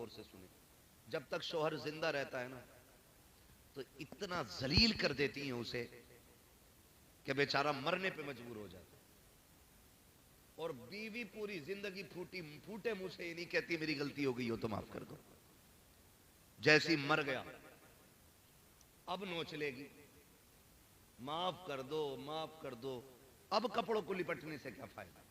गौर से सुने, जब तक शौहर जिंदा रहता है ना तो इतना जलील कर देती हैं उसे कि बेचारा मरने पे मजबूर हो जाता है। और बीवी पूरी जिंदगी फूटे मुंह से ये नहीं कहती मेरी गलती हो गई हो तो माफ कर दो। जैसी मर गया अब नोच लेगी, माफ कर दो माफ कर दो। अब कपड़ों को लिपटने से क्या फायदा,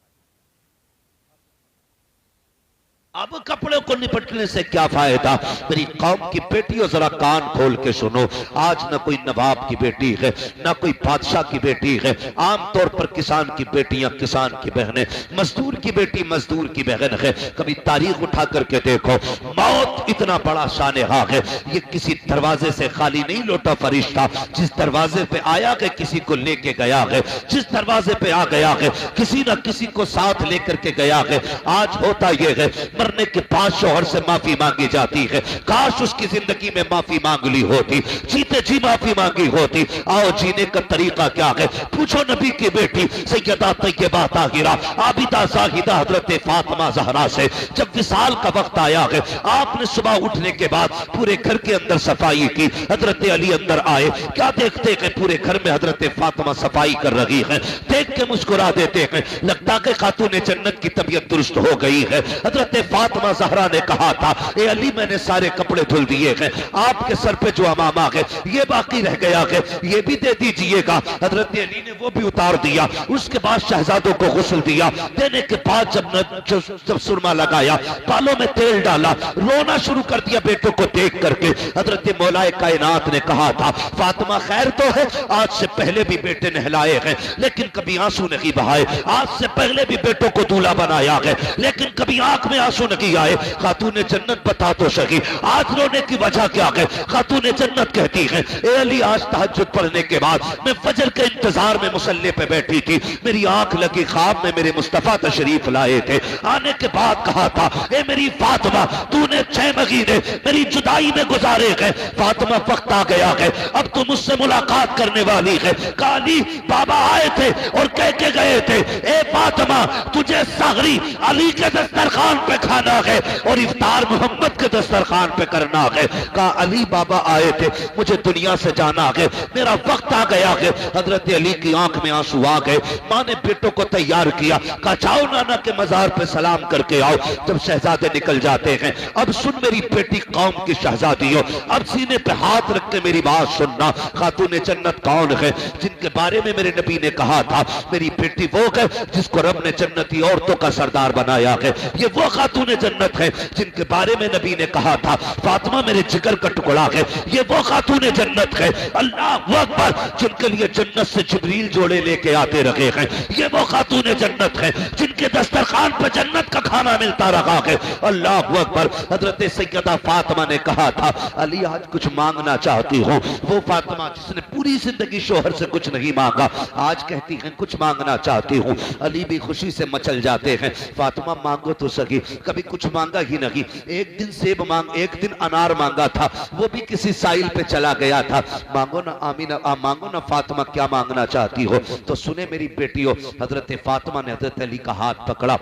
अब कपड़ों को निपटने से क्या फायदा। मेरी कौम की बेटियों जरा कान खोल के सुनो, आज न कोई नवाब की बेटी है न कोई बादशाह की बेटी है। आमतौर पर किसान की बेटियां किसान की बहनें, मजदूर की बेटी मजदूर की बहन है। कभी तारीख उठा करके देखो, मौत इतना बड़ा शानहा है, ये किसी दरवाजे से खाली नहीं लौटा फरिश्ता। जिस दरवाजे पे आया है किसी को लेके गया है, जिस दरवाजे पे आ गया है किसी न किसी को साथ लेकर के गया है। आज होता यह है मरने के बाद शौहर से माफी मांगी जाती है, काश उसकी जिंदगी में माफी मांग ली होती, जीते जी माफी मांगी होती। आओ जीने का तरीका क्या है पूछो नबी की बेटी सैयदा तैयबा ताहिरा आबिदा जाहिदा हजरत फातिमा ज़हरा से। जब विसाल का वक्त आया है आपने सुबह उठने के बाद पूरे घर के अंदर सफाई की। हजरत अली अंदर आए, क्या देखते हैं पूरे घर में हजरत फातिमा सफाई कर रही है, देख के मुस्कुरा देते हैं, लगता है खातून जन्नत की तबीयत दुरुस्त हो गई है। हजरत फातिमा ज़हरा ने कहा था ए अली मैंने सारे कपड़े धुल दिए हैं, आपके सर पे जो अमामा है ये बाकी रह गया है ये भी दे दीजिएगा। हजरत अली ने वो भी उतार दिया। उसके बाद शहजादों को गुस्ल दिया, देने के बाद जब सुरमा लगाया, बालों में तेल डाला, रोना शुरू कर दिया बेटों को देख करके। हजरत मौलाए कायनात ने कहा था फातिमा खैर तो है, आज से पहले भी बेटे नहलाए हैं लेकिन कभी आंसू नहीं बहाए, आज से पहले भी बेटों को दूल्हा बनाया है लेकिन कभी आंख में आंसू नहीं आए। खातून जन्नत बता तो सही आज रोने की वजह क्या है। खातून जन्नत कहती है ए अली आज तहज्जुद पढ़ने के बाद मैं फजर के इंतजार में मुसल्ले पे बैठी थी, मेरी आंख लगी ख्वाब में मेरे मुस्तफा तशरीफ लाए थे। आने के बाद कहा था ए मेरी फातिमा तूने 6 महीने मेरी जुदाई में गुजारे हैं, फातिमा वक्त आ गया है अब तू मुझसे मुलाकात करने वाली है। काली बाबा आए थे और कह के गए थे ए फातिमा तुझे सहरी अली के दस्तरखान पे खाना है और इफ्तार मोहम्मद के दस्तरखान पे करना है। कहा अली बाबा आए थे मुझे दुनिया से जाना है, मेरा वक्त आ गया है। हजरत अली की आंख में आंसू आ गए। मां ने बेटों को तैयार किया, कहा जाओ नाना के मजार पे सलाम करके आओ। जब शहजादे निकल जाते हैं, अब सुन मेरी बेटी कौम की शहजादी हो, अब सीने पे हाथ रख के मेरी बात सुनना। खातून जन्नत कौन है जिनके बारे में मेरे नबी ने कहा था मेरी बेटी वो है जिसको रब ने जन्नती औरतों का सरदार बनाया है। ये वो खातून जन्नत है जिनके बारे में नबी ने कहा था फातिमा मेरे जिगर का टुकड़ा है। ये वो खातून जन्नत है अल्लाह अकबर जिनके लिए जन्नत से जिब्रील जोड़े लेके आते रहे हैं। ये वो खातून जन्नत है जिनके दस्तरखान पर जन्नत का खाना मिलता रहा है। अल्लाह अकबर। हजरत सैयदा फातिमा ने कहा था अली आज कुछ मांगना चाहती हूँ। वो फातिमा जिसने पूरी जिंदगी शोहर से कुछ नहीं मांगा आज कहती है कुछ मांगना चाहती हूँ। अली भी खुशी से मचल जाते हैं, फातिमा मांगो तो सही, कभी कुछ मांगा ही नहीं। एक दिन सेब मांग, एक दिन अनार मांगा था, वो भी किसी साइल पे चला गया था। मांगो ना आमीना, मांगो ना फातिमा क्या मांगना चाहती हो। तो सुने मेरी बेटियों, हजरत फातिमा ने हजरत अली का हाथ पकड़ा,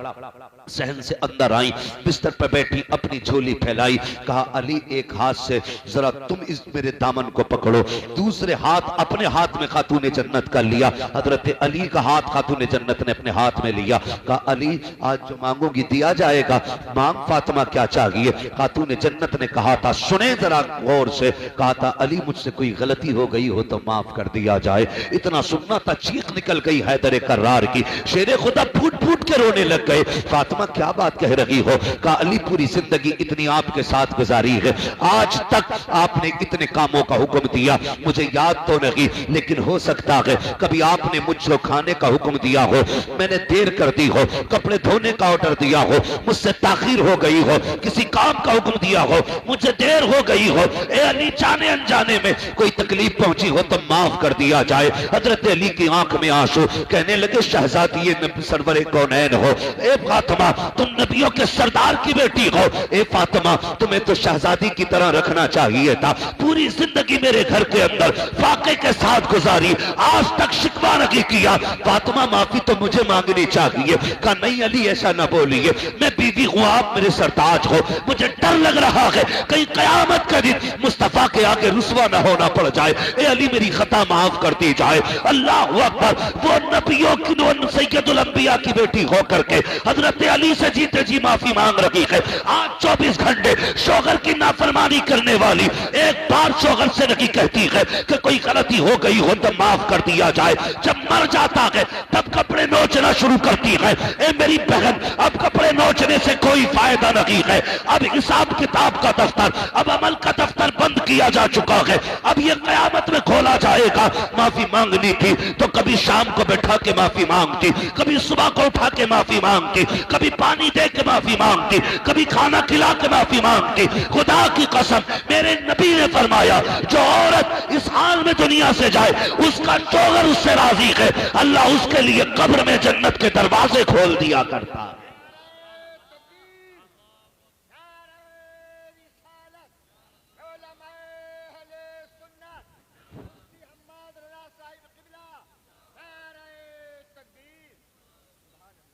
सहन से अंदर आई, बिस्तर पर बैठी अपनी झोली फैलाई, कहा अली एक हाथ से जरा तुम इस मेरे दामन को पकड़ो, दूसरे हाथ अपने हाथ में खातून जन्नत का लिया। हजरत अली का हाथ खातून जन्नत ने अपने हाथ में लिया, कहा अली आज जो मांगोगी दिया जाएगा, मांग फातिमा क्या चाहिए। खातून जन्नत ने कहा था सुने जरा गौर से, कहा था अली मुझसे कोई गलती हो गई हो तो माफ कर दिया जाए। इतना सुनना था चीख निकल गई हैदर कर्रार की, शेरे खुदा फूट फूट के रोने लग गए। फातिमा क्या बात कह रही हो। कहा अली पूरी जिंदगी इतनी आपके साथ गुजारी है, आज तक आपने इतने कामों का हुक्म दिया मुझे याद तो नहीं, लेकिन हो सकता है कभी आपने मुझको खाने का हुक्म दिया हो, मैंने देर कर दी हो, कपड़े धोने का ऑर्डर दिया हो, मुझसे ताखीर हो गई हो, किसी काम का हुक्म दिया हो, मुझे देर हो गई हो। ए अली जाने अनजाने में कोई तकलीफ पहुंची हो तो माफ कर दिया जाए। हजरत अली की आंख में आंसू, कहने लगे शहजादी सरवरे कौनैन हो। ए फातिमा तुम नबियों के सरदार की बेटी हो। ए फातिमा तुम्हें तो शहजादी की तरह रखना चाहिए था। पूरी जिंदगी मेरे घर के अंदर फाके के साथ गुजारी, आज तक शिकवा नहीं किया। फातिमा माफी तो मुझे मांगनी चाहिए। कहा नहीं अली ऐसा ना बोलिए, मैं बीवी हूं, आप मेरे सरताज हो। मुझे डर लग रहा है कहीं कयामत का दिन मुस्तफा के आगे रुसवा ना होना पड़ जाए। ए अली मेरी खता माफ कर दी जाए। अल्लाह अकबर। वो नबियों की सैयदुल अंबिया की बेटी होकर के हजरत अली से जीते जी माफी मांग रही है। आज 24 घंटे शोहर की नाफरमानी करने वाली एक बार शोहर से नहीं कहती है कि कोई गलती हो गई हो तो माफ कर दिया जाए। जब मर जाता है तब कपड़े नोचना शुरू करती है। ए मेरी बहन अब कपड़े नोचने से कोई फायदा नहीं है। अब हिसाब किताब का दफ्तर, अब अमल का दफ्तर बंद किया जा चुका है। अब ये कयामत में खोला जाएगा। माफी मांगनी थी तो कभी शाम को बैठा के माफी मांगती, कभी सुबह को उठा के माफी मांगती, कभी पानी दे के माफी मांगती, कभी खाना खिला के माफी मांगती। खुदा की कसम मेरे नबी ने फरमाया जो औरत इस हाल में दुनिया से जाए उसका शोहर उससे राजी है, अल्लाह उसके लिए कब्र में जन्नत के दरवाजे खोल दिया करता है।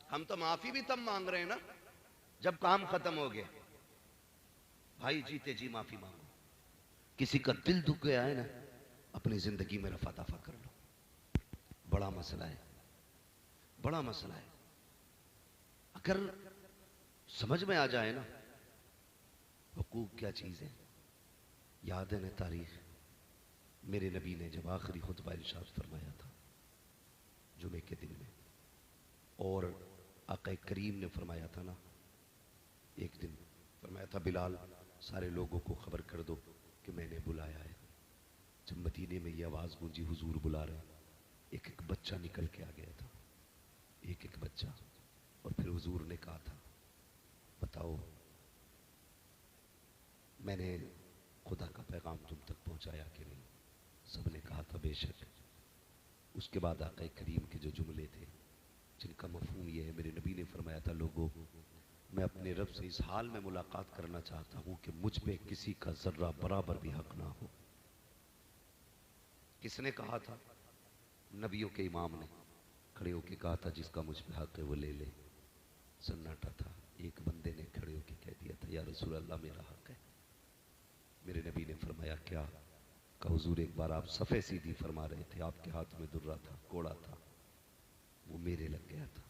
हम तो माफी भी तब मांग रहे हैं ना जब काम खत्म हो गया। भाई जीते जी माफी मांगो। किसी का दिल दुख गया है ना, अपनी जिंदगी में रफा दफा कर लो। बड़ा मसला है, बड़ा मसला है। अगर समझ में आ जाए ना हुकूक क्या चीज है। याद है ना तारीख, मेरे नबी ने जब आखिरी खुतबा इरशाद फरमाया था जुमे के दिन में, और आका करीम ने फरमाया था ना, एक दिन फरमाया था बिलाल सारे लोगों को खबर कर दो कि मैंने बुलाया है। जब मदीने में ये आवाज गूंजी हुजूर बुला रहे, एक एक बच्चा निकल के आ गया था, एक एक बच्चा। और फिर हुजूर ने कहा था बताओ मैंने खुदा का पैगाम तुम तक पहुंचाया कि नहीं। सबने कहा था बेशक। उसके बाद आका करीम के जो जुमले थे जिनका मफहूम यह है, मेरे नबी ने फरमाया था लोगों मैं अपने रब से इस हाल में मुलाकात करना चाहता हूं कि मुझ पे किसी का जर्रा बराबर भी हक ना हो। किसने कहा था? नबियों के इमाम ने खड़े होकर कहा था जिसका मुझ पे हक है वो ले ले। सन्नाटा था। एक बंदे ने खड़े होकर कह दिया था या रसूल अल्लाह मेरा हक है। मेरे नबी ने फरमाया क्या? कहा हुजूर एक बार आप सफ़े सीधी फरमा रहे थे, आपके हाथ में दुर्रा था, कोड़ा था, वो मेरे लग गया था,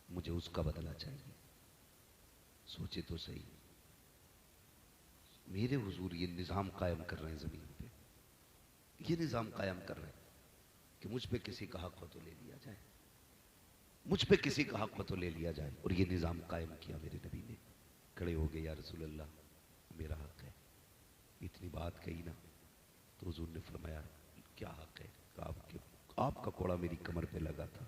मुझे उसका बदला चाहिए। सोचे तो सही, मेरे हुजूर ये निज़ाम कायम कर रहे हैं ज़मीन पे, ये निज़ाम कायम कर रहे हैं कि मुझ पे किसी का हक हो तो ले लिया जाए, मुझ पे किसी का हक हो तो ले लिया जाए। और ये निज़ाम कायम किया मेरे नबी ने। खड़े हो गए या रसूल अल्लाह मेरा हक है। इतनी बात कही ना तो हुजूर ने फरमाया क्या हक है? आपका कोड़ा मेरी कमर पे लगा था।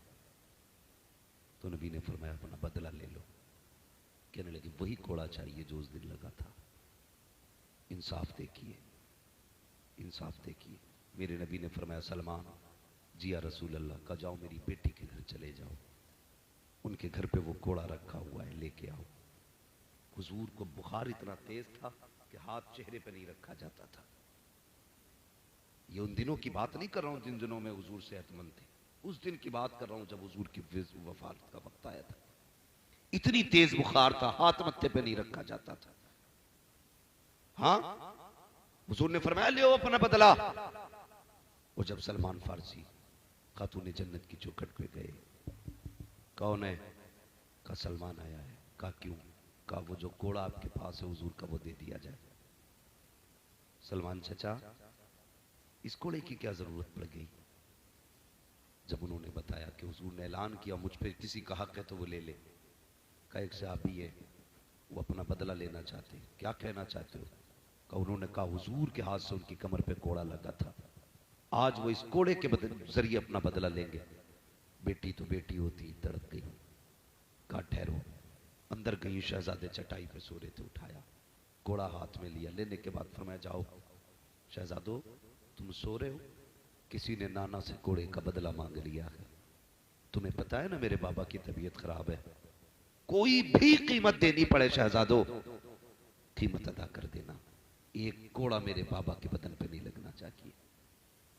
तो नबी ने फरमाया अपना बदला ले लो। कहने लगे वही कोड़ा चाहिए जो उस दिन लगा था। इंसाफ देखिए, इंसाफ देखिए। मेरे नबी ने फरमाया सलमान जी या रसूल अल्लाह का जाओ मेरी बेटी के घर चले जाओ, उनके घर पे वो कोड़ा रखा हुआ है लेके आओ। हुजूर को बुखार इतना तेज था कि हाथ चेहरे पे नहीं रखा जाता था। ये उन दिनों की बात नहीं कर रहा हूं जिन दिनों में हुजूर सेहतमंद थे, उस दिन की बात कर रहा हूं जब हुजूर की वफात का वक्त आया था। इतनी तेज बुखार था, हाथ मत्थे पे नहीं रखा जाता था। हाँ, हुजूर ने फरमाया लियो अपना बदला। और जब सलमान फारसी खातून जन्नत की चौखट पे गए, कौन है? का सलमान आया है। का क्यों? का वो जो कोड़ा आपके पास है हुजूर का वो दे दिया जाए। सलमान चचा इस कोड़े की क्या जरूरत पड़ गई? जब उन्होंने बताया कि हुजूर ने ऐलान किया मुझ पे किसी का हक है तो वो ले ले। का एक सहाबी है वो अपना बदला लेना चाहते, क्या कहना चाहते हो? का उन्होंने कहा हुजूर के हाथ से उनकी कमर पे कोड़ा लगा था, आज वो इस कोड़े के जरिए अपना बदला लेंगे। बेटी तो बेटी होती, तड़प गई। कहा ठहरो। अंदर गई, शहजादे चटाई पे सो रहे थे, उठाया, कोड़ा हाथ में लिया। लेने के बाद फरमाया जाओ शहजादो तुम सो रहे हो, किसी ने नाना से कोड़े का बदला मांग लिया है। तुम्हें पता है ना मेरे बाबा की तबीयत खराब है, कोई भी कीमत देनी पड़े शहजादो, कीमत अदा कर देना, एक कोड़ा मेरे बाबा के बदन पे नहीं लगना चाहिए।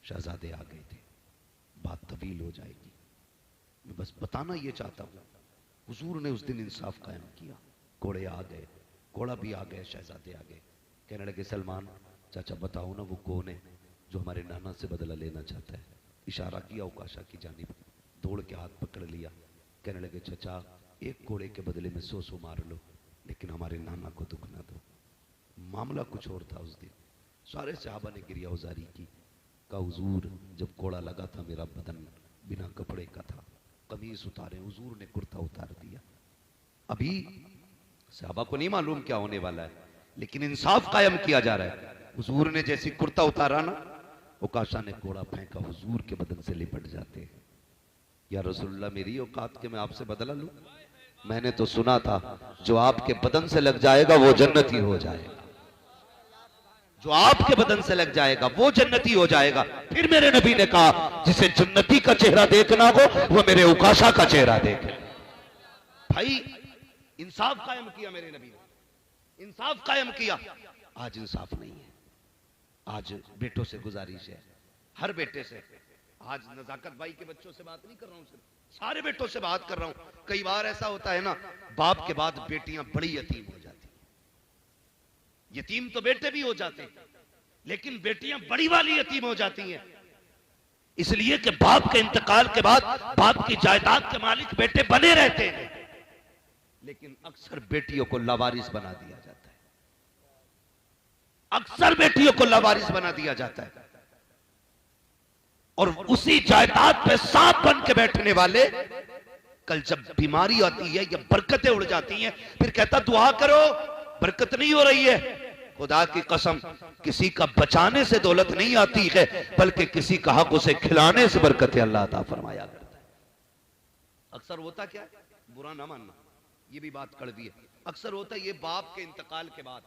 शहजादे आ गए थे, बात तवील हो जाएगी, मैं बस बताना ये चाहता हूं, हुजूर ने उस दिन इंसाफ कायम किया। घोड़े आ गए, घोड़ा भी आ गए, शहजादे आ गए। कहने लगे सलमान चाचा बताओ ना वो कौन है जो हमारे नाना से बदला लेना चाहता है। इशारा किया उकाशा की जानिब, दौड़ के हाथ पकड़ लिया। कहने लगे चाचा एक घोड़े के बदले में 100 मार लो, लेकिन हमारे नाना को दुख ना दो। मामला कुछ और था उस दिन। सारे सहाबा ने गिरिया उजारी की, कहा हुजूर जब घोड़ा लगा था मेरा बदन बिना कपड़े का था, कमीज उतारे, हुजूर ने कुर्ता उतार दिया। अभी सहाबा को नहीं मालूम क्या होने वाला है, लेकिन इंसाफ कायम किया जा रहा है। हुजूर ने जैसी कुर्ता उतारा ना, उकाशा ने घोड़ा फेंका, हुजूर के बदन से लिपट जाते हैं। या रसूलुल्लाह मेरी औकात के मैं आपसे बदला लूं? मैंने तो सुना था जो आपके बदन से लग जाएगा वो जन्नती हो जाएगा, जो आपके बदन से लग जाएगा वो जन्नती हो जाएगा। फिर मेरे नबी ने कहा जिसे जन्नती का चेहरा देखना हो वो मेरे उकाशा का चेहरा देखे। भाई इंसाफ कायम किया मेरे नबी ने, इंसाफ कायम किया। आज इंसाफ नहीं है। आज बेटों से गुजारिश है, हर बेटे से। आज नजाकत भाई के बच्चों से बात नहीं कर रहा हूं, सिर्फ सारे बेटों से बात कर रहा हूं। कई बार ऐसा होता है ना, बाप के बाद बेटियां बड़ी यतीम हो जाती, यतीम तो बेटे भी हो जाते हैं, लेकिन बेटियां बड़ी वाली यतीम हो जाती हैं, इसलिए कि बाप के इंतकाल के बाद बाप की जायदाद के मालिक बेटे बने रहते हैं, लेकिन अक्सर बेटियों को लावारिस बना दिया जाता है, अक्सर बेटियों को लावारिस बना दिया जाता है। और उसी जायदाद पे सांप बन के बैठने वाले, कल जब बीमारी आती है या बरकतें उड़ जाती हैं, फिर कहता दुआ करो बरकत नहीं हो रही है। खुदा की कसम किसी का बचाने से दौलत नहीं आती है, बल्कि किसी का हक उसे खिलाने से बरकतें अल्लाह अता फरमाया करता है। अक्सर होता क्या है, बुरा ना मानना, ये भी बात कड़वी है, अक्सर होता है ये बाप के इंतकाल के बाद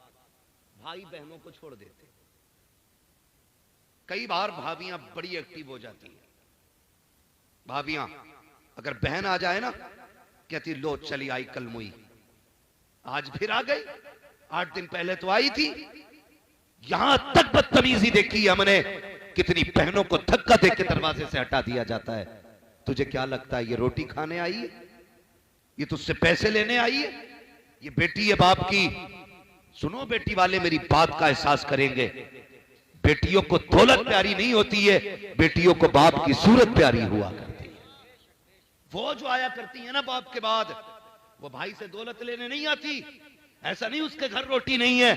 भाई बहनों को छोड़ देते। कई बार भाभियां बड़ी एक्टिव हो जाती हैं। भाभियां अगर बहन आ जाए ना, कहती लो चली आई कल मुई, आज फिर आ गई, 8 दिन पहले तो आई थी। यहां तक बदतमीजी देखी है हमने, कितनी बहनों को धक्का देके दरवाजे से हटा दिया जाता है। तुझे क्या लगता है ये रोटी खाने आई है, ये तुझसे पैसे लेने आई है, ये बेटी है बाप की। सुनो बेटी वाले मेरी बात का एहसास करेंगे, बेटियों को दौलत प्यारी नहीं होती है, बेटियों को बाप की सूरत प्यारी हुआ करती है। वो जो आया करती है ना बाप के बाद, वो भाई से दौलत लेने नहीं आती। ऐसा नहीं उसके घर रोटी नहीं है,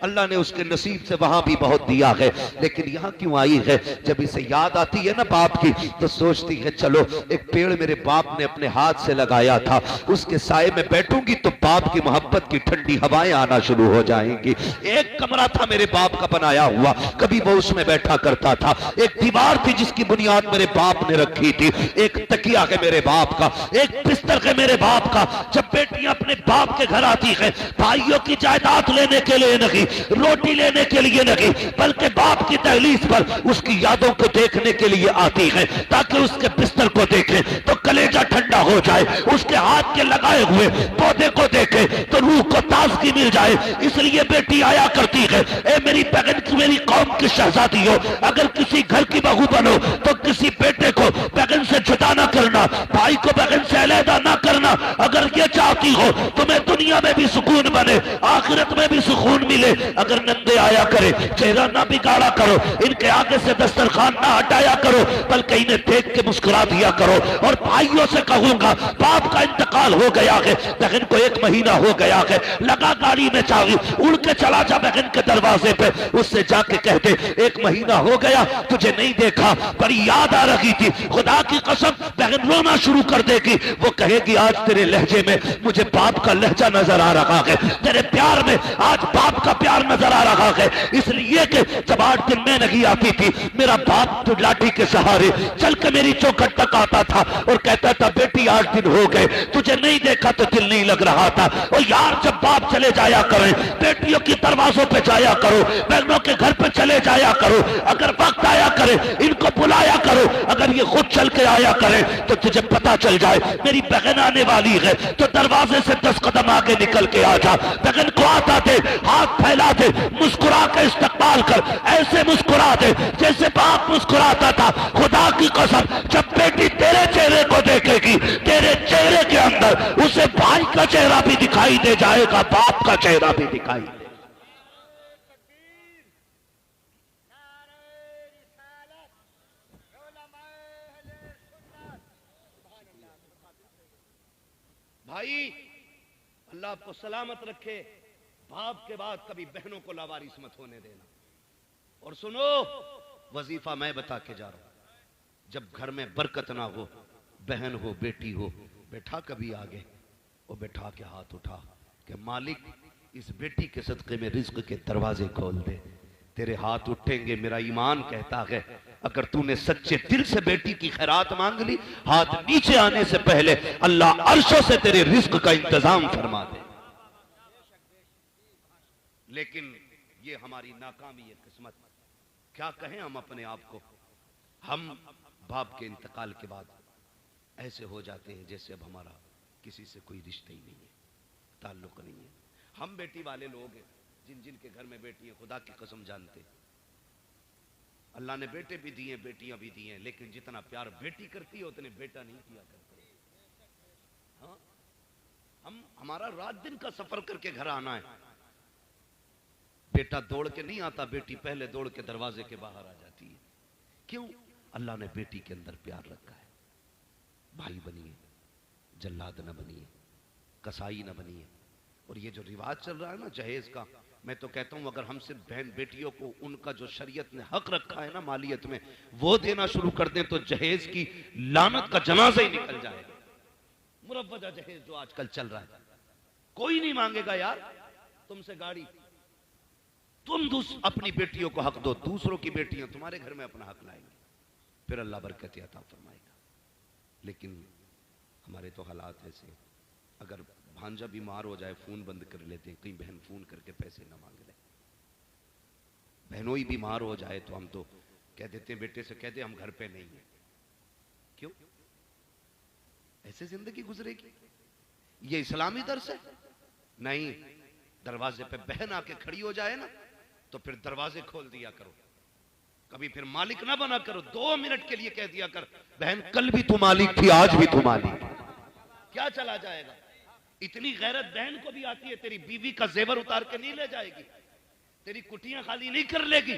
अल्लाह ने उसके नसीब से वहां भी बहुत दिया है, लेकिन यहां क्यों आई है? जब इसे याद आती है ना बाप की, तो सोचती है चलो एक पेड़ मेरे बाप ने अपने हाथ से लगाया था, उसके साए में बैठूंगी तो बाप की मोहब्बत की ठंडी हवाएं आना शुरू हो जाएंगी। एक कमरा था मेरे बाप का बनाया हुआ, कभी वो उसमें बैठा करता था। एक दीवार थी जिसकी बुनियाद मेरे बाप ने रखी थी, एक तकिया है मेरे बाप का, एक बिस्तर है मेरे बाप का। जब बेटियां अपने बाप के घर आती है, भाइयों की जायदाद लेने के लिए नहीं, रोटी लेने के लिए नहीं, बल्कि बाप की दहलीज पर उसकी यादों को देखने के लिए आती है, ताकि उसके बिस्तर को देखे तो कलेजा ठंडा हो जाए, उसके हाथ के लगाए हुए पौधे को देखे तो रूह को ताजगी मिल जाए। इसलिए बेटी आया करती है। ए मेरी बहन की, मेरी कौम की शहजादी हो, अगर किसी घर की बहू बनो तो किसी बेटे को बहन से जुदा ना करना, भाई को बहन से अलहदा ना करना। अगर ये चाहती हो तुम्हें दुनिया में भी सुकून बने, आखिरत में भी सुकून मिले, अगर नंदे आया करे चेहरा ना बिगाड़ा करो, इनके आगे से दस्तरखान ना हटाया करो, बल्कि इन्हें देख के मुस्कुरा दिया करो। और भाइयों से कहूंगा, बाप का इंतकाल हो गया है, बहन को 1 महीना हो गया है, लगा गाड़ी में चाबी, उड़ के चला जा बहन के दरवाजे पे, उससे जाके कह दे 1 महीना हो गया तुझे नहीं देखा, बड़ी याद आ रही थी। खुदा की कसम बहन रोना शुरू कर देगी, वो कहेगी आज तेरे लहजे में मुझे बाप का लहजा नजर आ रहा है, तेरे प्यार में आज बाप का प्यार नजर आ रहा रहा है, इसलिए कि जब 8 दिन मैं नहीं आती थी, मेरा बाप तो लाठी के सहारे चल के मेरी चौखट तक आता था और कहता था बेटी 8 दिन हो गए तुझे नहीं देखा तो दिल नहीं लग रहा था। और यार जब बाप चले जाया करें, बेटियों के दरवाजों पे जाया करो, बहनों के घर पे चले जाया करो, अगर वक्त आया करे इनको बुलाया करो, अगर ये खुद चल के आया करे तो तुझे पता चल जाए मेरी बहन आने वाली है तो दरवाजे से 10 कदम आगे निकल के आ जा। बहन को आता दे, हाथ फैला दे, मुस्कुरा के इस्तकबाल कर, ऐसे मुस्कुरा दे जैसे बाप मुस्कुराता था। खुदा की कसम जब बेटी तेरे चेहरे को देखेगी, तेरे चेहरे के अंदर उसे भाई का चेहरा भी दिखाई दे जाएगा, बाप का चेहरा भी दिखाई दे। भाई अल्लाह आपको सलामत रखे, बाप के बाद कभी बहनों को लावारिस मत होने देना। और सुनो, वजीफा मैं बता के जा रहा हूं, जब घर में बरकत ना हो, बहन हो बेटी हो, बैठा कभी आगे और बैठा के हाथ उठा कि मालिक इस बेटी के सदक़े में रिज्क के दरवाजे खोल दे। तेरे हाथ उठेंगे, मेरा ईमान कहता है अगर तूने सच्चे दिल से बेटी की खैरात मांग ली, हाथ नीचे आने से पहले अल्लाह अर्शों से तेरे रिज्क का इंतजाम फरमा दे। लेकिन ये हमारी नाकामी है, किस्मत। क्या कहें हम अपने आप को, हम बाप के इंतकाल के बाद ऐसे हो जाते हैं जैसे अब हमारा किसी से कोई रिश्ता ही नहीं है, ताल्लुक नहीं है। हम बेटी वाले लोग हैं, जिन जिन के घर में बेटी है, खुदा की कसम जानते, अल्लाह ने बेटे भी दिए बेटियां भी दी हैं, लेकिन जितना प्यार बेटी करती है उतने बेटा नहीं किया करते। हाँ, हमारा रात दिन का सफर करके घर आना है, बेटा दौड़ के नहीं आता, बेटी पहले दौड़ के दरवाजे के बाहर आ जाती है। क्यों? अल्लाह ने बेटी के अंदर प्यार रखा है। भाई बनिए, जल्लाद न बनिए, कसाई न बनिए। और ये जो रिवाज चल रहा है ना जहेज का, मैं तो कहता हूं अगर हमसे बहन बेटियों को उनका जो शरीयत ने हक रखा है ना मालियत में, वो देना शुरू कर दें तो जहेज की लानत का जनाजा ही निकल जाएगा। मुरव्वजा जहेज जो आजकल चल रहा है, कोई नहीं मांगेगा यार तुमसे गाड़ी, तुम अपनी बेटियों को हक दो, दूसरों की बेटियां तुम्हारे घर में अपना हक लाएंगी, फिर अल्लाह बरकत अता फरमाएगा। लेकिन हमारे तो हालात ऐसे, अगर भांजा बीमार हो जाए फोन बंद कर लेते हैं, कहीं बहन फोन करके पैसे ना मांग ले। बहनों ही बीमार हो जाए तो हम तो कह देते हैं बेटे से कह दे हम घर पे नहीं है। क्यों? ऐसे जिंदगी गुजरेगी? ये इस्लामी दर्स है? नहीं, दरवाजे पे बहन आके खड़ी हो जाए ना तो फिर दरवाजे खोल दिया करो, कभी फिर मालिक ना बना करो। 2 मिनट के लिए कह दिया कर बहन कल भी तू मालिक थी, आज भी तू मालिक। क्या चला जाएगा? इतनी गैरत बहन को भी आती है, तेरी बीवी का जेवर उतार के नहीं ले जाएगी, तेरी कुटियां खाली नहीं कर लेगी,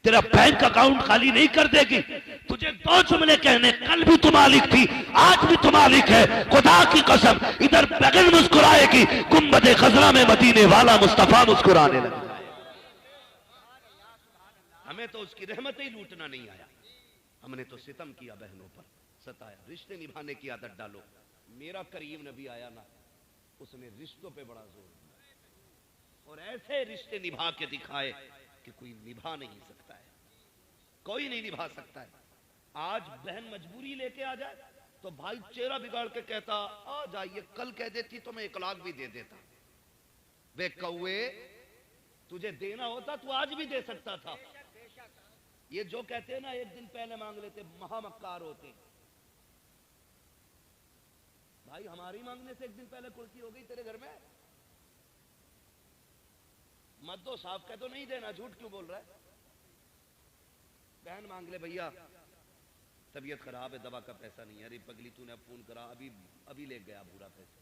तेरा बैंक अकाउंट खाली नहीं कर देगी। तुझे 2 जुमले कहने, कल भी तू मालिक थी, आज भी तू मालिक है। खुदा की कसम इधर बगल मुस्कुराएगी, गुंबद खजरा में मदीने वाला मुस्तफा मुस्कुराने लगा। हमें तो उसकी रहमत ही लूटना नहीं आया, हमने तो सितम किया, बहनों पर सताया। रिश्ते निभाने की आदत डालो। मेरा करीम नबी आया ना, उसने रिश्तों पे बड़ा जोर दिया और ऐसे रिश्ते निभा के दिखाए कि कोई निभा नहीं सकता है, कोई नहीं निभा सकता है। आज बहन मजबूरी लेके आ जाए तो भाई चेहरा बिगाड़ के कहता आ जाइए, कल कह देती तो मैं 1 लाख भी दे देता। वे कौए, तुझे देना होता तो आज भी दे सकता था। ये जो कहते हैं ना एक दिन पहले मांग लेते, महामक्कार होते। भाई हमारी मांगने से 1 दिन पहले कुर्सी हो गई तेरे घर में, मत दो, साफ कह दो नहीं देना, झूठ क्यों बोल रहा है? बहन मांग ले भैया तबीयत खराब है, दवा का पैसा नहीं है, अरे पगली तूने अब फोन करा, अभी ले गया भूरा पैसा,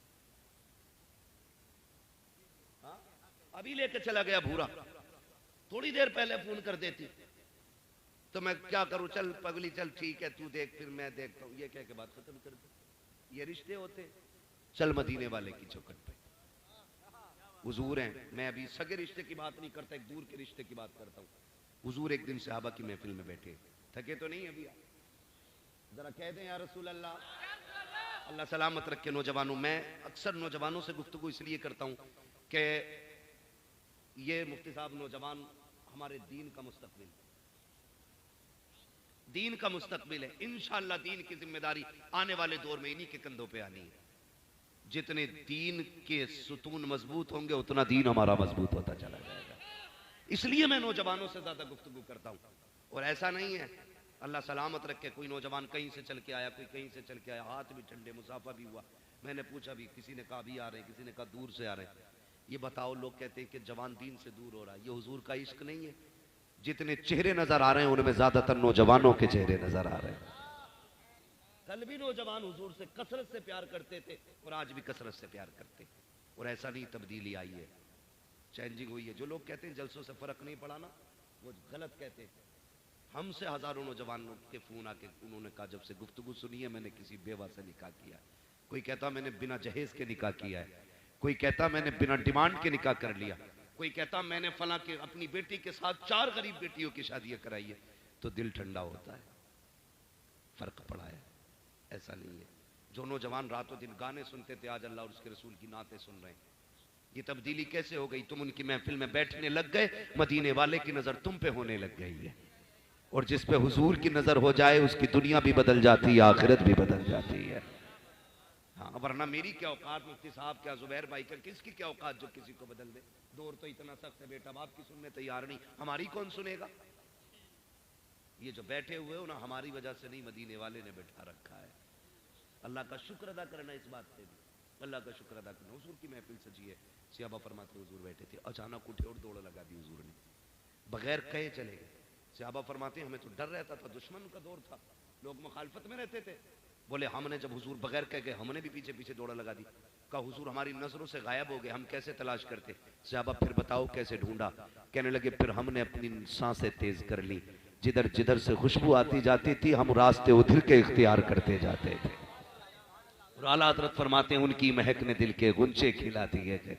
हाँ अभी लेके चला गया भूरा, थोड़ी देर पहले फोन कर देती तो मैं क्या करूं, चल पगली चल ठीक है तू देख फिर मैं देखता हूं, ये कह के बात खत्म कर दे। ये रिश्ते होते। चल मदीने वाले की चौखट पे, हुजूर हैं, मैं अभी सगे रिश्ते की बात नहीं करता, एक दूर के रिश्ते की बात करता हूं। हुजूर एक दिन सहाबा की महफिल में बैठे, थके तो नहीं अभी, जरा कह दें या रसूल अल्लाह, अल्लाह सलामत रखे। नौजवानों, मैं अक्सर नौजवानों से गुफ्तगू इसलिए करता हूं कि ये मुफ्ती साहब नौजवान हमारे दीन का मुस्तकबिल, दीन का मुस्तकबिल है। इंशाअल्लाह दीन की जिम्मेदारी आने वाले दौर में इन्हीं के कंधों पे आनी है। जितने दीन के सुतून मजबूत होंगे उतना दीन हमारा मजबूत होता चला जाएगा। इसलिए मैं नौजवानों से ज्यादा गुफ्तगू करता हूं। और ऐसा नहीं है, अल्लाह सलामत रखे, कोई नौजवान कहीं से चल के आया, कोई कहीं से चल के आया, हाथ भी ठंडे, मुसाफा भी हुआ, मैंने पूछा भी, किसी ने कहा भी आ रहे हैं, किसी ने कहा दूर से आ रहे हैं। ये बताओ, लोग कहते हैं कि जवान दीन से दूर हो रहा है, ये हुजूर का इश्क नहीं है? जितने चेहरे नजर आ रहे हैं उनमें ज्यादातर नौजवानों के चेहरे नजर आ रहे हैं। कल भी नौजवान हुजूर से कसरत से प्यार करते थे और आज भी कसरत से प्यार करते, और ऐसा नहीं तब्दीली आई है, चेंजिंग हुई है। जो लोग कहते हैं जलसों से फर्क नहीं पड़ा ना, वो गलत कहते हैं। हमसे हजारों नौजवानों के फोन आके उन्होंने कहा जब से गुफ्तगू सुनी है मैंने किसी बेवा से निकाह किया, कोई कहता मैंने बिना जहेज के निकाह किया है, कोई कहता मैंने बिना डिमांड के निकाह कर लिया, कोई कहता मैंने फला के अपनी बेटी के साथ 4 गरीब बेटियों की शादियां कराई है। तो दिल ठंडा होता है, फर्क पड़ा है, ऐसा नहीं है। जो नौजवान रातों दिन गाने सुनते थे आज अल्लाह और उसके रसूल की नातें सुन रहे हैं। ये तब्दीली कैसे हो गई? तुम उनकी महफिल में बैठने लग गए, मदीने वाले की नजर तुम पे होने लग गई है। और जिस पे हुजूर की नजर हो जाए उसकी दुनिया भी बदल जाती है, आखिरत भी बदल जाती है। हाँ, वरना मेरी क्या औकात, मुफ्ती साहब क्या, जुबैर भाई का, किसकी क्या औकात जो किसी को बदल दे। दौर तो इतना सख्त है, बेटा बाप की सुनने तैयार नहीं, हमारी कौन सुनेगा? ये जो बैठे हुए हो ना, हमारी वजह से नहीं, मदीने वाले ने बैठा रखा है। अल्लाह का शुक्र अदा करना, इस बात पे भी अल्लाह का शुक्र अदा करना। हुजूर की महफिल सजी है, सहाबा फरमाते हुजूर बैठे थे, अचानक उठे और दौड़ लगा दी हुजूर ने, बगैर कहे चले गए। सहाबा फरमाते हमें तो डर रहता था, दुश्मन का दौर था, लोग मुखालफत में रहते थे। बोले हमने जब हुजूर बगैर कह गए हमने भी पीछे पीछे दौड़ा लगा दी। कहा हुजूर हमारी नजरों से गायब हो गए, हम कैसे तलाश करते? सहाबा फिर बताओ कैसे ढूंढा? कहने लगे फिर हमने अपनी सांसें तेज कर ली, जिधर जिधर से खुशबू आती जाती थी हम रास्ते उधर के इख्तियार करते जाते थे। और आला हज़रत फरमाते हैं उनकी महक ने दिल के गुंचे खिला दिए गए,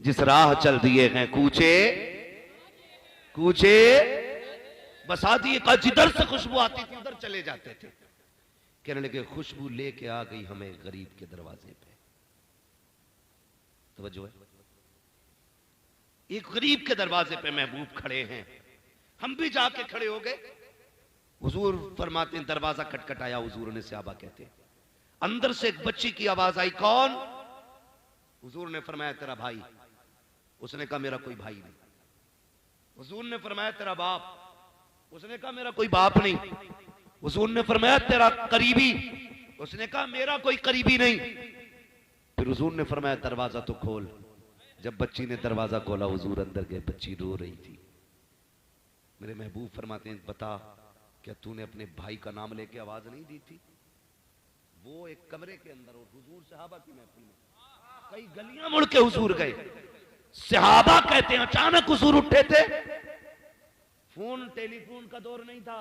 जिस राह चल दिए हैं कूचे कूचे बसा दिए। कहा जिधर से खुशबू आती थी उधर चले जाते थे। कहने लगे खुशबू लेके आ गई हमें गरीब के दरवाजे पे। तवज्जो है, एक गरीब के दरवाजे पे महबूब खड़े हैं, हम भी जाके खड़े हो गए। हुजूर फरमाते हैं दरवाजा खटखटाया, हुजूर ने सहाबा कहते हैं अंदर से एक बच्ची की आवाज आई, कौन? हुजूर ने फरमाया तेरा भाई। उसने कहा मेरा कोई भाई नहीं। हुजूर ने फरमाया तेरा बाप। उसने कहा मेरा कोई बाप नहीं। हुजूर ने फरमाया तेरा करीबी। उसने कहा मेरा कोई करीबी नहीं। फिर हुजूर ने फरमाया दरवाजा तो खोल। जब बच्ची ने दरवाजा खोला हुजूर अंदर गए, बच्ची रो रही थी। मेरे महबूब फरमाते हैं बता क्या तूने अपने भाई का नाम लेके आवाज नहीं दी थी? वो एक कमरे के अंदर और हुजूर सहाबा की महफिल में, कई गलियां मुड़ के हुजूर गए। सहाबा कहते हैं अचानक हुजूर उठे थे, फोन टेलीफोन का दौर नहीं था।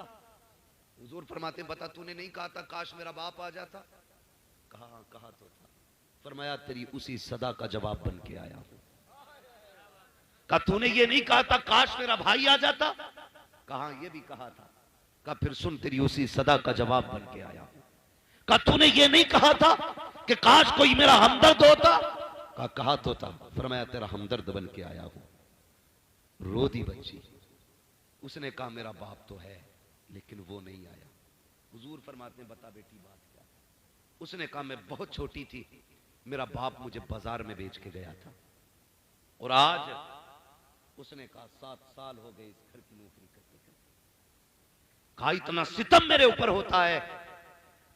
हुजूर फरमाते बता तूने नहीं कहा था काश मेरा बाप आ जाता? कहा तो था। फरमाया तेरी उसी सदा का जवाब बन के आया हूं। कहा तूने ये नहीं कहा था काश मेरा भाई आ जाता? कहा ये भी कहा था। कहा फिर सुन तेरी उसी सदा का जवाब बन के आया हूं। कहा तूने ये नहीं कहा था कि काश कोई मेरा हमदर्द होता? कहा तो था। फरमाया तेरा हमदर्द बन के आया हूं। रो दी बच्ची। उसने कहा मेरा बाप तो है लेकिन वो नहीं आया। हुजूर फरमाते हैं बता बेटी बात क्या? उसने कहा मैं बहुत छोटी थी, मेरा बाप मुझे बाजार में बेच के गया था और आज उसने कहा 7 साल हो गए इस घर की नौकरी करते करते। कहा इतना सितम मेरे ऊपर होता है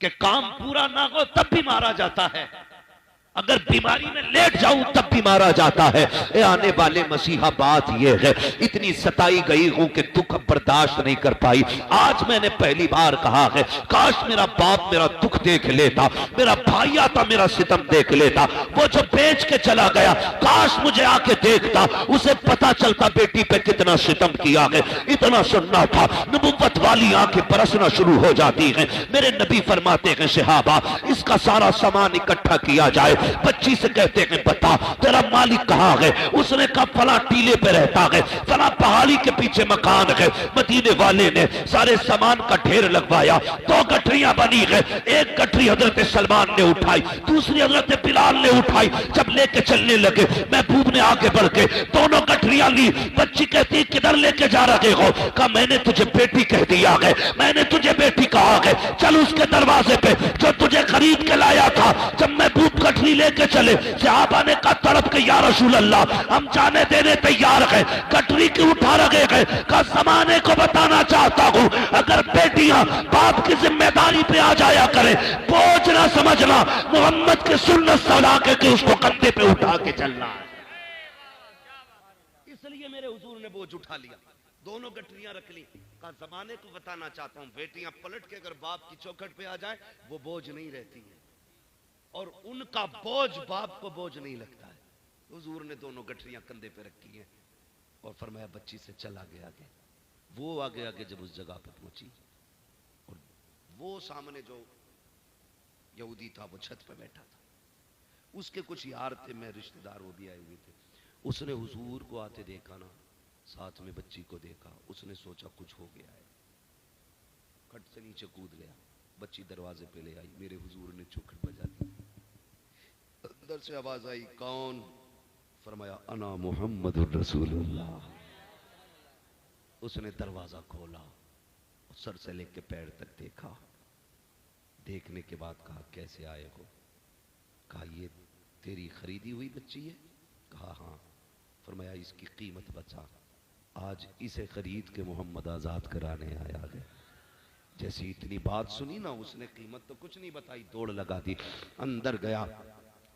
कि काम पूरा ना हो तब भी मारा जाता है, अगर बीमारी में लेट जाऊं तब भी मारा जाता है। ए आने वाले मसीहा बात यह है इतनी सताई गई हूं कि दुख बर्दाश्त नहीं कर पाई। आज मैंने पहली बार कहा है काश मेरा बाप मेरा दुख देख लेता, मेरा भाई आता मेरा सितम देख लेता। वो जो बेच के चला गया काश मुझे आके देखता, उसे पता चलता बेटी पे कितना सितम किया है। इतना सुनना था, नबुव्वत वाली आंखें बरसना शुरू हो जाती हैं। मेरे नबी फरमाते हैं सहाबा इसका सारा सामान इकट्ठा किया जाए। बच्ची से कहते हैं बता तेरा मालिक कहाँ है? उसने कहा फला टीले पे रहता है, फला पहाड़ी के पीछे मकान है। मदीने वाले ने सारे सामान का ढेर लगवाया। 2 गठरियां बनी है। एक गठरी हजरत सलमान ने उठाई, दूसरी हजरत बिलाल ने उठाई। जब लेके चलने लगे, महबूब ने आगे बढ़ के दोनों गठरियां ली। बच्ची कहती किधर लेके जा रहे हो? कहा मैंने तुझे बेटी कह दिया है, मैंने तुझे बेटी कहा है। चल उसके दरवाजे पे जो तुझे खरीद के लाया था। जब महबूब गठरी लेके चले, सहाबा ने कहा तड़प के या रसूल अल्लाह, हम जाने देने तैयार है। गठरी की उठा रहे हैं। कहा जमाने को बताना चाहता हूं, अगर बेटियां बाप की जिम्मेदारी पे आ जाया करें, बोझ ना समझना, मोहम्मद की सुन्नत सला के उसको कंधे पे उठा के चलना है। इसलिए मेरे हुजूर ने बोझ उठा लिया, दोनों गठरियां रख ली। कहा जमाने को बताना चाहता हूं, बेटियां पलट के अगर बाप की चौखट पे आ जाए, वो बोझ नहीं रहती है, और उनका बोझ बाप को बोझ नहीं लगता है। हुजूर ने दोनों गठरियां कंधे पे रखी हैं और फरमाया बच्ची से चल आगे आगे। वो आगे आगे जब उस जगह पे पहुंची, और वो सामने जो यहूदी था वो छत पे बैठा था, उसके कुछ यार थे, मैं रिश्तेदार, वो भी आए हुए थे। उसने हुजूर को आते देखा ना, साथ में बच्ची को देखा, उसने सोचा कुछ हो गया है, खट से नीचे कूद गया। बच्ची दरवाजे पे ले आई, मेरे हुजूर ने चौखट बजा दी। अंदर से आवाज आई, कौन? फरमाया अना मुहम्मद रसूलुल्लाह। उसने दरवाजा खोला, सर से लेके पैर तक देखा। देखने के बाद कहा कैसे आए हो? कहा ये तेरी खरीदी हुई बच्ची है? कहा हाँ। फरमाया इसकी कीमत बचा, आज इसे खरीद के मोहम्मद आजाद कराने आया है। जैसी इतनी बात सुनी ना, उसने कीमत तो कुछ नहीं बताई, दौड़ लगा दी। अंदर गया,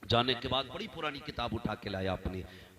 जाने के बाद बड़ी पुरानी किताब उठा के लाया,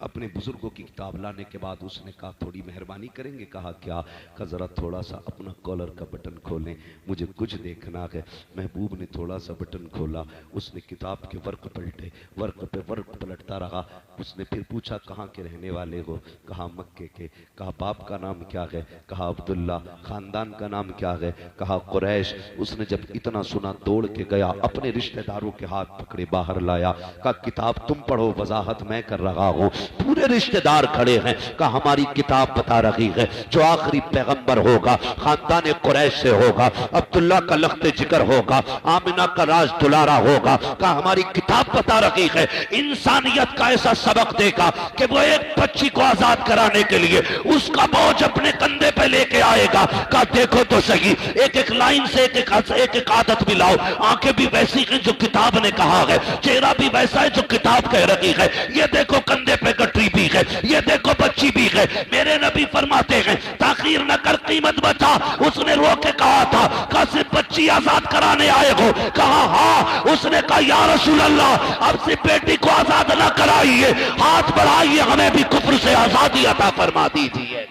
अपने बुजुर्गों की किताब लाने के बाद उसने कहा थोड़ी मेहरबानी करेंगे? कहा क्या? कहा जरा थोड़ा सा अपना कॉलर का बटन खोलें, मुझे कुछ देखना है। महबूब ने थोड़ा सा बटन खोला, उसने किताब के वर्क पलटे, वर्क पे वर्क पलटता रहा। उसने फिर पूछा कहाँ के रहने वाले हो? कहा मक्के के। कहा बाप का नाम क्या है? कहा अब्दुल्ला। खानदान का नाम क्या है? कहा कुरैश। उसने जब इतना सुना दौड़ के गया, अपने रिश्तेदारों के हाथ पकड़े बाहर लाया। कहा किताब तुम पढ़ो, वजाहत मैं कर रहा हूं। पूरे रिश्तेदार खड़े हैं। कहा हमारी किताब बता रही है जो आखिरी पैगंबर होगा खानदान कुरैश से होगा, अब्दुल्ला का लख्ते जिक्र होगा, आमिना का राज दुलारा होगा। कहा हमारी किताब बता रही है इंसानियत का ऐसा सबक देगा कि वो एक बच्ची को आजाद कराने के लिए उसका बोझ अपने कंधे पे लेके आएगा। कहा देखो तो सही, एक एक लाइन से एक एक आदत भी लाओ। आंखें भी वैसी हैं जो किताब ने कहा है, चेहरा भी वैसा है जो किताब कह रही है। ये देखो कंधे पे गठरी भी है, ये देखो बच्ची भी है। मेरे नबी फरमाते हैं ताखीर न कर, कीमत बचा। उसने रो के कहा था कहा सिर्फ बच्ची आजाद कराने आए हो? कहा हाँ। उसने कहा या रसूल अल्लाह, अब से बेटी को आजाद ना कराइए, हाथ बढ़ाइए, हमें भी कुफ्र से आजादी अता फरमा दीजिए।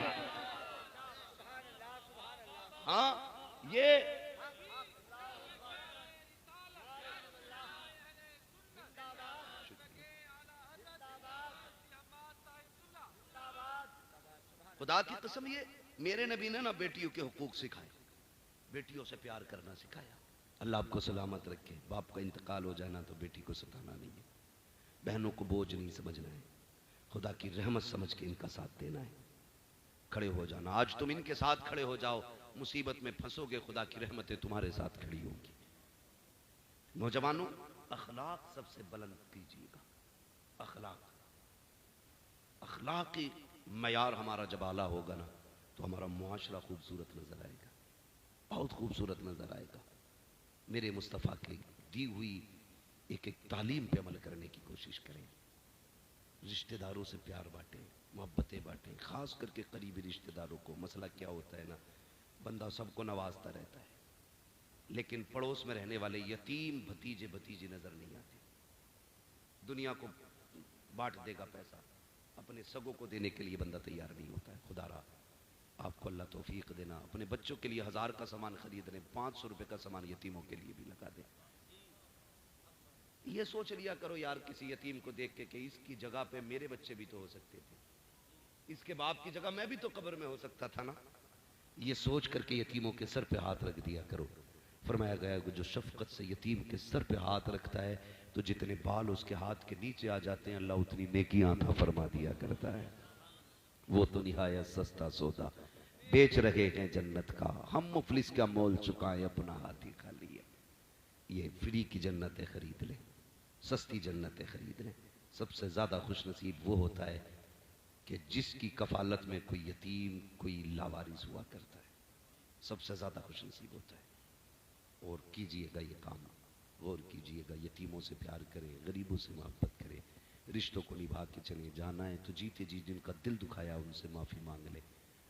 हाँ, ये खुदा की कसम, ये मेरे नबी ने ना बेटियों के हुकूक सिखाए, बेटियों से प्यार करना सिखाया। अल्लाह आपको सलामत रखे। बाप का इंतकाल हो जाना तो बेटी को सताना नहीं है, बहनों को बोझ नहीं समझना है, खुदा की रहमत समझ के इनका साथ देना है, खड़े हो जाना। आज तुम इनके साथ खड़े हो जाओ, मुसीबत में फंसोगे, खुदा की रहमतें तुम्हारे साथ खड़ी होंगी। नौजवानों, अखलाक सबसे बुलंद कीजिएगा। अखलाक, अखलाकी मयार हमारा जब आला होगा ना, तो हमारा मुआशरा खूबसूरत नजर आएगा, बहुत खूबसूरत नजर आएगा। मेरे मुस्तफ़ा की दी हुई एक एक तालीम पे अमल करने की कोशिश करें। रिश्तेदारों से प्यार बांटें, मोहब्बतें बांटें, खास करके करीबी रिश्तेदारों को। मसला क्या होता है ना, बंदा सबको नवाजता रहता है, लेकिन पड़ोस में रहने वाले यतीम भतीजे भतीजी नजर नहीं आते। दुनिया को बांट देगा पैसा, अपने सगों को देने के लिए बंदा तैयार नहीं होता है। खुदारा आपको अल्लाह तौफीक देना, अपने बच्चों के लिए 1000 का सामान खरीद लें, 500 रुपए का सामान यतीमों के लिए भी लगा दें। ये सोच लिया करो यार, किसी यतीम को देख के कि इसकी जगह पे मेरे बच्चे भी तो हो सकते थे, इसके बाप की जगह मैं भी तो कब्र में हो सकता था ना। ये सोच करके यतीमों के सर पे हाथ रख दिया करो। फरमाया गया कि जो शफकत से यतीम के सर पे हाथ रखता है तो जितने बाल उसके हाथ के नीचे आ जाते हैं, अल्लाह उतनी नेकियां अता फरमा दिया करता है। वो तो निहायत सस्ता सौदा, बेच रहे हैं जन्नत का, हम मुफलिस का मोल चुकाएं अपना हाथी खाली है। ये फ्री की जन्नतें खरीद लें, सस्ती जन्नतें खरीद लें। सबसे ज़्यादा खुशनसीब वो होता है कि जिसकी कफालत में कोई यतीम, कोई लावारिस हुआ करता है, सबसे ज़्यादा खुशनसीब होता है। और कीजिएगा ये काम, गौर कीजिएगा, यतीमों से प्यार करें, गरीबों से मोहब्बत करें, रिश्तों को निभा के चले। जाना है तो जीते जी जिनका दिल दुखाया उनसे माफ़ी मांग लें।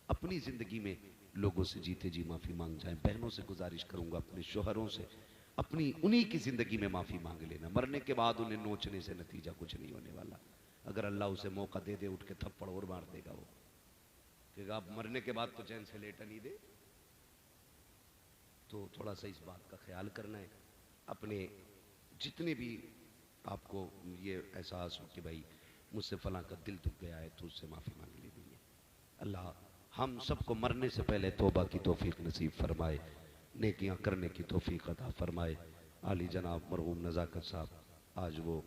अपनी ज़िंदगी में लोगों से जीते जी माफ़ी मांग जाएं। बहनों से गुजारिश करूँगा, अपने शोहरों से अपनी उन्हीं की ज़िंदगी में माफ़ी मांग लेना। मरने के बाद उन्हें नोचने से नतीजा कुछ नहीं होने वाला। अगर अल्लाह उसे मौका दे दे, उठ के थप्पड़ और मार देगा वो, कि आप मरने के बाद तो चैन से लेटा नहीं दे। तो थोड़ा सा इस बात का ख्याल करना है। अपने जितने भी आपको ये एहसास हो कि भाई मुझसे फलां का दिल दुख गया है, तो उससे माफ़ी मांग लेनी है। अल्लाह हम सबको मरने से पहले तौबा की तौफीक नसीब फरमाए, नेकियां करने की तौफीक अता फरमाए। आली जनाब मरहूम नज़ाकत साहब आज वो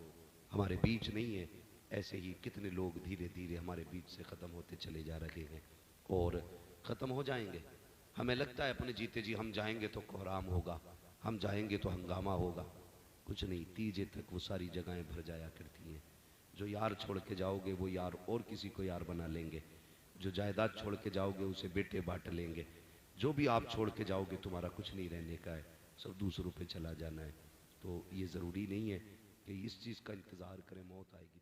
हमारे बीच नहीं है। ऐसे ही कितने लोग धीरे धीरे हमारे बीच से ख़त्म होते चले जा रहे हैं और ख़त्म हो जाएंगे। हमें लगता है अपने जीते जी हम जाएंगे तो कोहराम होगा, हम जाएंगे तो हंगामा होगा। कुछ नहीं, तीजे तक वो सारी जगहें भर जाया करती हैं। जो यार छोड़ के जाओगे वो यार और किसी को यार बना लेंगे। जो जायदाद छोड़ के जाओगे उसे बेटे बांट लेंगे। जो भी आप छोड़ के जाओगे तुम्हारा कुछ नहीं रहने का है, सब दूसरों पे चला जाना है। तो ये ज़रूरी नहीं है कि इस चीज़ का इंतज़ार करें मौत आएगी।